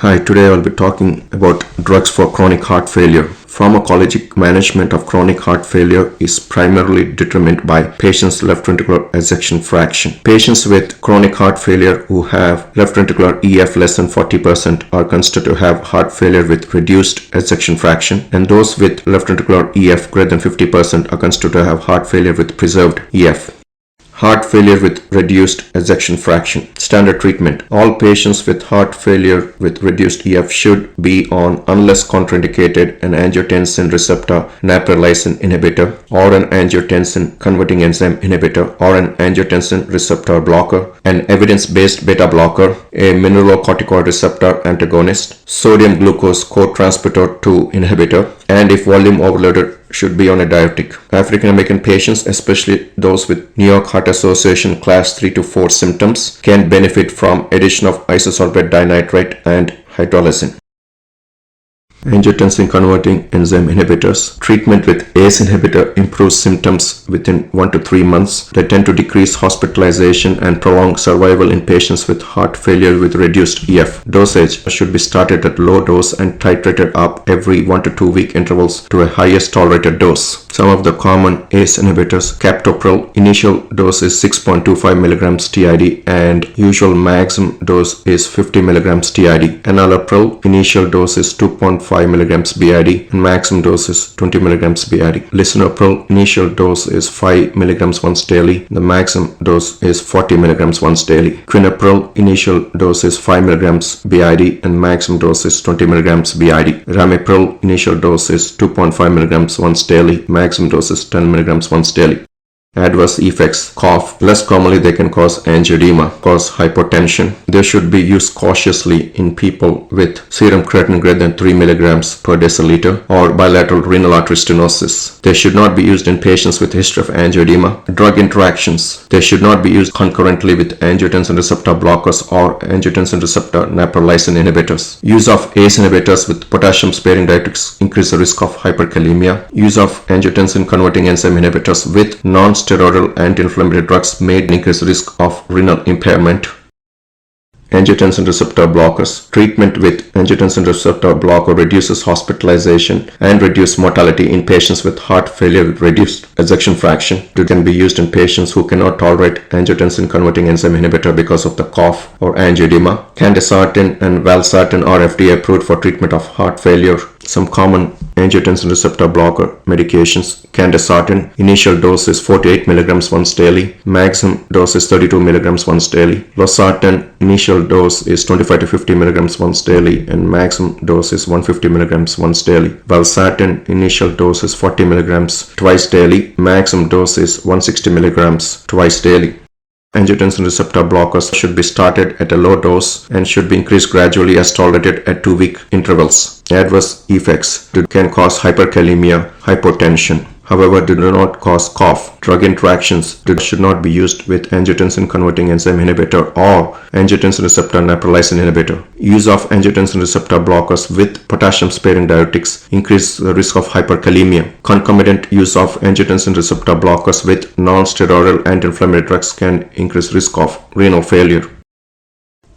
Hi, today I'll be talking about drugs for chronic heart failure. Pharmacologic management of chronic heart failure is primarily determined by patient's left ventricular ejection fraction. Patients with chronic heart failure who have left ventricular EF less than 40% are considered to have heart failure with reduced ejection fraction, and those with left ventricular EF greater than 50% are considered to have heart failure with preserved EF. Heart failure with reduced ejection fraction. Standard treatment. All patients with heart failure with reduced EF should be on, unless contraindicated, an angiotensin receptor neprilysin inhibitor or an angiotensin converting enzyme inhibitor or an angiotensin receptor blocker, an evidence-based beta blocker, a mineralocorticoid receptor antagonist, sodium glucose cotransporter 2 inhibitor, and if volume overloaded, should be on a diuretic. African American patients, especially those with New York Heart Association class 3 to 4 symptoms, can benefit from addition of isosorbate dinitrate and hydralazine. Angiotensin converting enzyme inhibitors. Treatment with ACE inhibitor improves symptoms within 1 to 3 months. They tend to decrease hospitalization and prolong survival in patients with heart failure with reduced EF. Dosage should be started at low dose and titrated up every 1 to 2 week intervals to a highest tolerated dose. Some of the common ACE inhibitors: captopril, initial dose is 6.25 mg TID and usual maximum dose is 50 mg TID. Enalapril, initial dose is 2.5 mg BID and maximum dose is 20 mg BID. Lisinopril, initial dose is 5 mg once daily. The maximum dose is 40 mg once daily. Quinapril, initial dose is 5 mg BID and maximum dose is 20 mg BID. Ramipril, initial dose is 2.5 mg once daily. Maximum dose is 10 mg once daily. Adverse effects: cough. Less commonly, they can cause angioedema, cause hypotension. They should be used cautiously in people with serum creatinine greater than 3 mg per deciliter or bilateral renal artery stenosis. They should not be used in patients with history of angioedema. Drug interactions: they should not be used concurrently with angiotensin receptor blockers or angiotensin receptor neprilysin inhibitors. Use of ACE inhibitors with potassium sparing diuretics increase the risk of hyperkalemia. Use of angiotensin converting enzyme inhibitors with non-steroidal anti-inflammatory drugs may increase risk of renal impairment. Angiotensin receptor blockers. Treatment with angiotensin receptor blocker reduces hospitalization and reduces mortality in patients with heart failure with reduced ejection fraction. It can be used in patients who cannot tolerate angiotensin converting enzyme inhibitor because of the cough or angioedema. Candesartan and valsartan are FDA approved for treatment of heart failure. Some common angiotensin receptor blocker medications: candesartan, initial dose is 48 mg once daily, maximum dose is 32 mg once daily. Losartan, initial dose is 25 to 50 mg once daily and maximum dose is 150 mg once daily. Valsartan, initial dose is 40 mg twice daily, maximum dose is 160 mg twice daily. Angiotensin receptor blockers should be started at a low dose and should be increased gradually as tolerated at 2-week intervals. Adverse effects: they can cause hyperkalemia, hypotension. However, they do not cause cough. Drug interactions: they should not be used with angiotensin converting enzyme inhibitor or angiotensin receptor neprilysin inhibitor. Use of angiotensin receptor blockers with potassium sparing diuretics increase the risk of hyperkalemia. Concomitant use of angiotensin receptor blockers with non-steroidal anti-inflammatory drugs can increase risk of renal failure.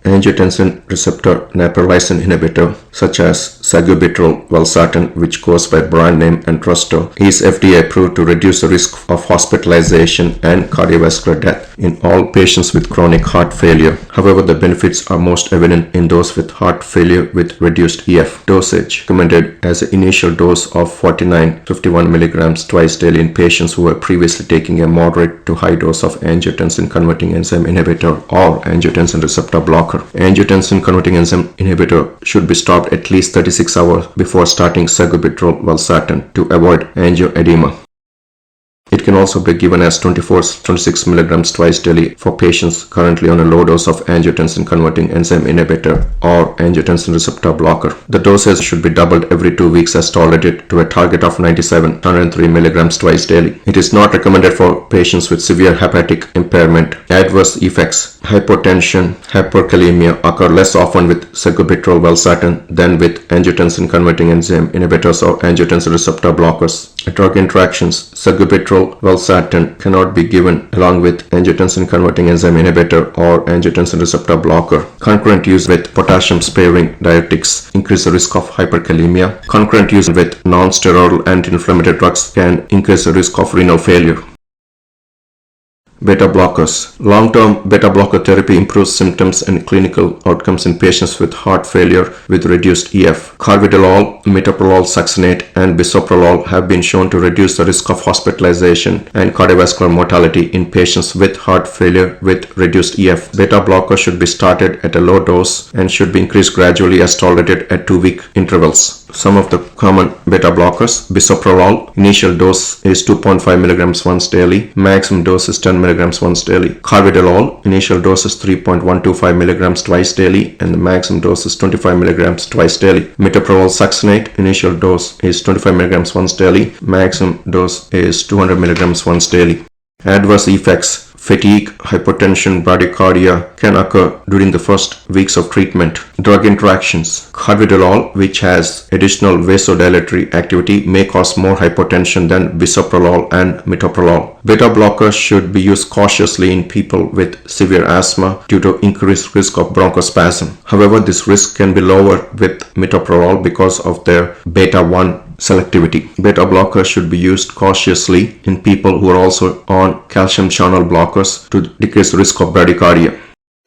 Angiotensin receptor neprilysin inhibitor such as sacubitril valsartan, which goes by brand name Entresto, is FDA approved to reduce the risk of hospitalization and cardiovascular death in all patients with chronic heart failure. However, the benefits are most evident in those with heart failure with reduced EF. Dosage: recommended as an initial dose of 49-51 mg twice daily in patients who were previously taking a moderate to high dose of angiotensin converting enzyme inhibitor or angiotensin receptor blocker. Angiotensin converting enzyme inhibitor should be stopped at least 36 hours before starting sacubitril valsartan to avoid angioedema. It can also be given as 24-26 mg twice daily for patients currently on a low dose of angiotensin converting enzyme inhibitor or angiotensin receptor blocker. The doses should be doubled every 2 weeks as tolerated to a target of 97-103 mg twice daily. It is not recommended for patients with severe hepatic impairment. Adverse effects: hypotension, hyperkalemia occur less often with sacubitril valsartan than with angiotensin converting enzyme inhibitors or angiotensin receptor blockers. Drug interactions: sacubitril valsartan cannot be given along with angiotensin converting enzyme inhibitor or angiotensin receptor blocker. Concurrent use with potassium sparing diuretics increase the risk of hyperkalemia. Concurrent use with non-steroidal anti-inflammatory drugs can increase the risk of renal failure. Beta blockers. Long-term beta blocker therapy improves symptoms and clinical outcomes in patients with heart failure with reduced EF. Carvedilol, metoprolol succinate, and bisoprolol have been shown to reduce the risk of hospitalization and cardiovascular mortality in patients with heart failure with reduced EF. Beta blockers should be started at a low dose and should be increased gradually as tolerated at 2-week intervals. Some of the common beta blockers: bisoprolol, initial dose is 2.5 mg once daily, maximum dose is 10 mg once daily. Carvedilol, initial dose is 3.125 mg twice daily, and the maximum dose is 25 mg twice daily. Metoprolol succinate, initial dose is 25 mg once daily, maximum dose is 200 mg once daily. Adverse effects: fatigue, hypotension, bradycardia can occur during the first weeks of treatment. Drug interactions: carvedilol, which has additional vasodilatory activity, may cause more hypotension than bisoprolol and metoprolol. Beta blockers should be used cautiously in people with severe asthma due to increased risk of bronchospasm. However, this risk can be lower with metoprolol because of their beta-1 selectivity. Beta blockers should be used cautiously in people who are also on calcium channel blockers to decrease the risk of bradycardia.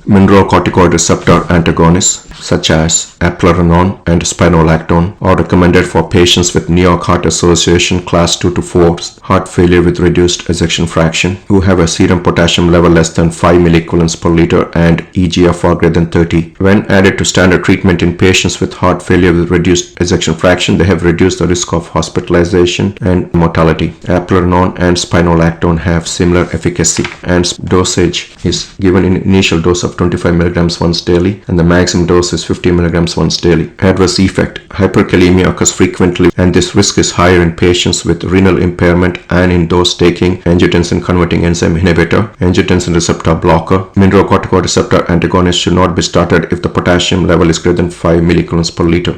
Mineralocorticoid receptor antagonists such as Aldosterone and spironolactone are recommended for patients with New York Heart Association class 2 to 4 heart failure with reduced ejection fraction who have a serum potassium level less than 5 milliequivalents per liter and eGFR greater than 30. When added to standard treatment in patients with heart failure with reduced ejection fraction, they have reduced the risk of hospitalization and mortality. Aldosterone and spironolactone have similar efficacy, and dosage is given in initial dose of 25 mg once daily, and the maximum dose is 50 mg once daily. Adverse effect: hyperkalemia occurs frequently, and this risk is higher in patients with renal impairment and in those taking angiotensin converting enzyme inhibitor, angiotensin receptor blocker. Mineralocorticoid receptor antagonists should not be started if the potassium level is greater than 5 milliequivalents per liter.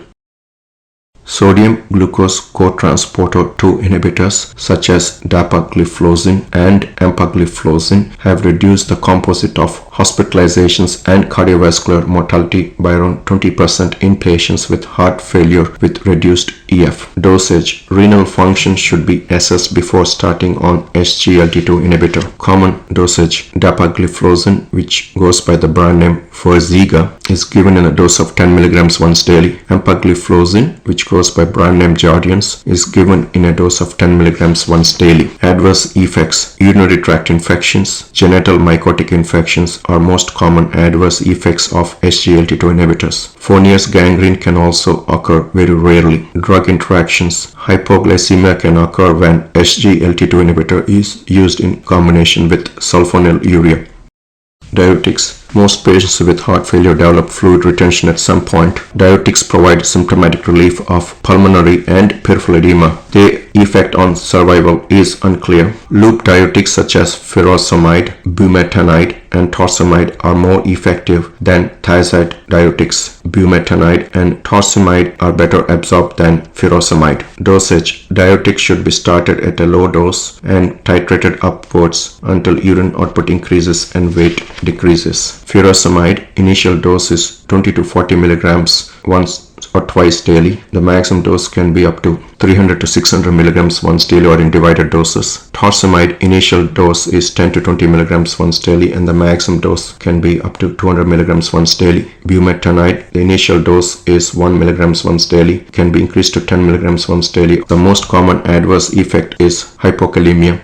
Sodium glucose cotransporter 2 inhibitors such as dapagliflozin and empagliflozin have reduced the composite of hospitalizations and cardiovascular mortality by around 20% in patients with heart failure with reduced EF. Dosage: renal function should be assessed before starting on SGLT2 inhibitor. Common dosage: dapagliflozin, which goes by the brand name Farxiga, is given in a dose of 10 mg once daily. Empagliflozin, which goes by brand name Jardiance, is given in a dose of 10 mg once daily. Adverse effects: urinary tract infections, genital mycotic infections are most common adverse effects of SGLT2 inhibitors. Venous gangrene can also occur very rarely. Drug interactions: hypoglycemia can occur when SGLT2 inhibitor is used in combination with sulfonylurea. Diuretics: most patients with heart failure develop fluid retention at some point. Diuretics provide symptomatic relief of pulmonary and peripheral edema. Their effect on survival is unclear. Loop diuretics such as furosemide, bumetanide, and torsemide are more effective than thiazide diuretics. Bumetanide and torsemide are better absorbed than furosemide. Dosage: diuretics should be started at a low dose and titrated upwards until urine output increases and weight decreases. Furosemide, initial dose is 20 to 40 milligrams once or twice daily. The maximum dose can be up to 300 to 600 milligrams once daily or in divided doses. Torsemide, initial dose is 10 to 20 milligrams once daily, and the maximum dose can be up to 200 milligrams once daily. Bumetanide, the initial dose is 1 milligrams once daily, can be increased to 10 milligrams once daily. The most common adverse effect is hypokalemia.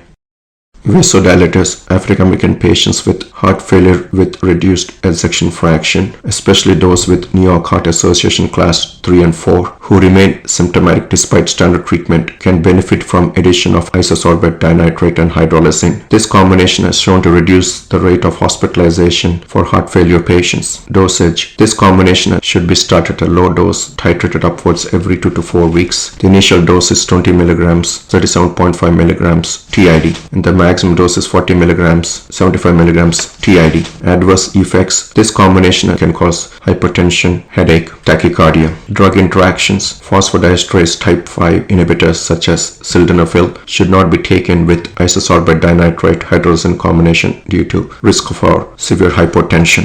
Vasodilators: African American patients with heart failure with reduced ejection fraction, especially those with New York Heart Association class 3 and 4 who remain symptomatic despite standard treatment, can benefit from addition of isosorbate dinitrate and hydrolysine. This combination has shown to reduce the rate of hospitalization for heart failure patients. Dosage: this combination should be started at a low dose, titrated upwards every 2 to 4 weeks. The initial dose is 20 milligrams, 37.5 milligrams TID, and the maximum dose is 40 milligrams, 75 milligrams TID. Adverse effects. This combination can cause hypertension, headache, tachycardia. Drug interactions. Phosphodiesterase type 5 inhibitors such as sildenafil should not be taken with isosorbate dinitrate hydrogen combination due to risk for severe hypotension.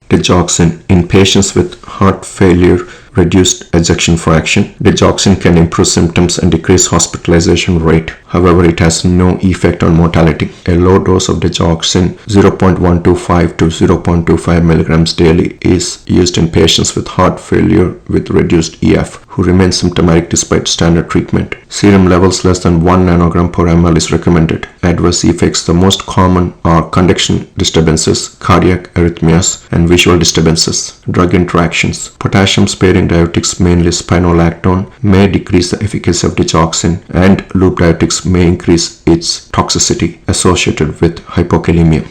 Digoxin. In patients with heart failure, reduced ejection fraction, digoxin can improve symptoms and decrease hospitalization rate. However, it has no effect on mortality. A low dose of digoxin 0.125 to 0.25 milligrams daily is used in patients with heart failure with reduced EF who remain symptomatic despite standard treatment. Serum levels less than 1 nanogram per ml is recommended. Adverse effects. The most common are conduction disturbances, cardiac arrhythmias, and visual disturbances. Drug interactions. Potassium-sparing diuretics, mainly spironolactone, may decrease the efficacy of digoxin, and loop diuretics may increase its toxicity associated with hypokalemia.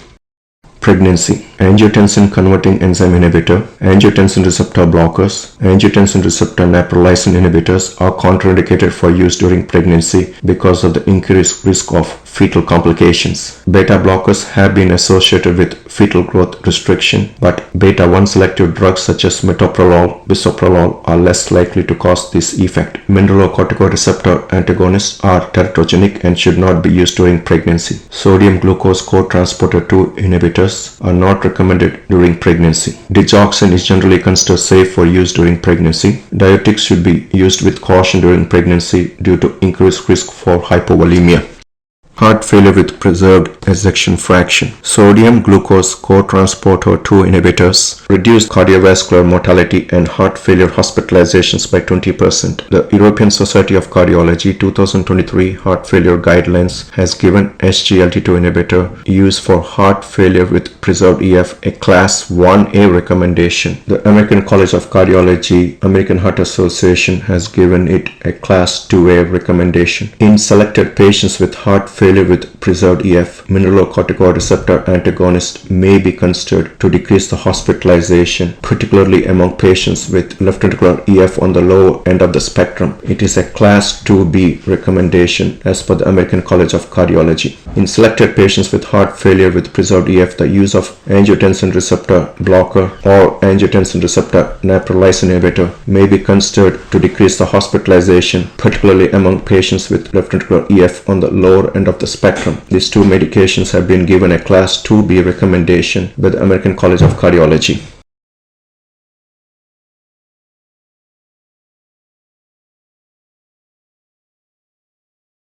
Pregnancy. Angiotensin converting enzyme inhibitor, angiotensin receptor blockers, angiotensin receptor neprilysin inhibitors are contraindicated for use during pregnancy because of the increased risk of fetal complications. Beta blockers have been associated with fetal growth restriction, but beta-1 selective drugs such as metoprolol, bisoprolol are less likely to cause this effect. Mineralocorticoid receptor antagonists are teratogenic and should not be used during pregnancy. Sodium glucose cotransporter 2 inhibitors are not recommended during pregnancy. Digoxin is generally considered safe for use during pregnancy. Diuretics should be used with caution during pregnancy due to increased risk for hypovolemia. Heart failure with preserved ejection fraction. Sodium glucose cotransporter 2 inhibitors reduce cardiovascular mortality and heart failure hospitalizations by 20%. The European Society of Cardiology 2023 heart failure guidelines has given SGLT2 inhibitor use for heart failure with preserved EF a class 1A recommendation. The American College of Cardiology, American Heart Association has given it a class 2A recommendation. In selected patients with heart failure with preserved EF, mineralocorticoid receptor antagonist may be considered to decrease the hospitalization, particularly among patients with left ventricular EF on the low end of the spectrum. It is a class 2B recommendation as per the American College of Cardiology. In selected patients with heart failure with preserved EF, the use of angiotensin receptor blocker or angiotensin receptor neprilysin inhibitor may be considered to decrease the hospitalization, particularly among patients with left ventricular EF on the lower end of the spectrum. These two medications have been given a class 2B recommendation by the American College of Cardiology.